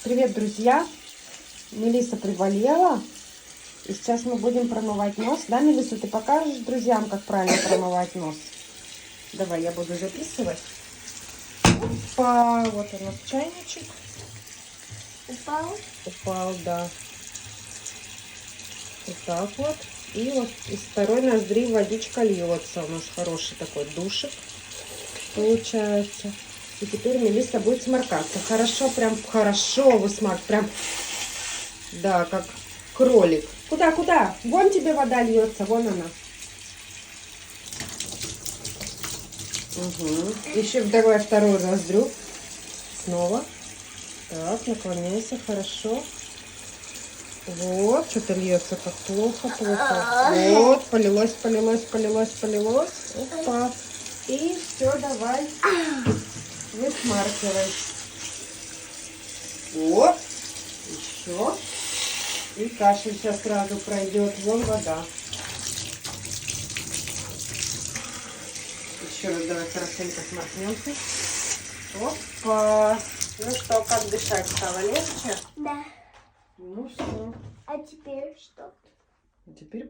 Привет, друзья! Мелисса приболела. И сейчас мы будем промывать нос. Да, Мелисса, ты покажешь друзьям, как правильно промывать нос? Давай, я буду записывать. Опа! Вот у нас чайничек. Упал? Упал, да. Вот так вот. И вот из второй ноздри водичка льется. У нас хороший такой душик получается. И теперь Мелисса будет сморкаться. Хорошо, прям хорошо высмарк. Прям, да, как кролик. Куда, куда? Вон тебе вода льется, вон она. Угу. Еще давай вторую ноздрю. Снова. Так, наклоняйся, хорошо. Вот, что-то льется как плохо. Вот, полилось, полилось, полилось, полилось. Опа. И все, давай. Высмаркивай. Вот. Еще. И кашель сейчас сразу пройдет. Вон вода. Еще раз давай хорошенько сморкнемся. Опа. Ну что, как дышать стало легче? Да. Ну все. А теперь что? Теперь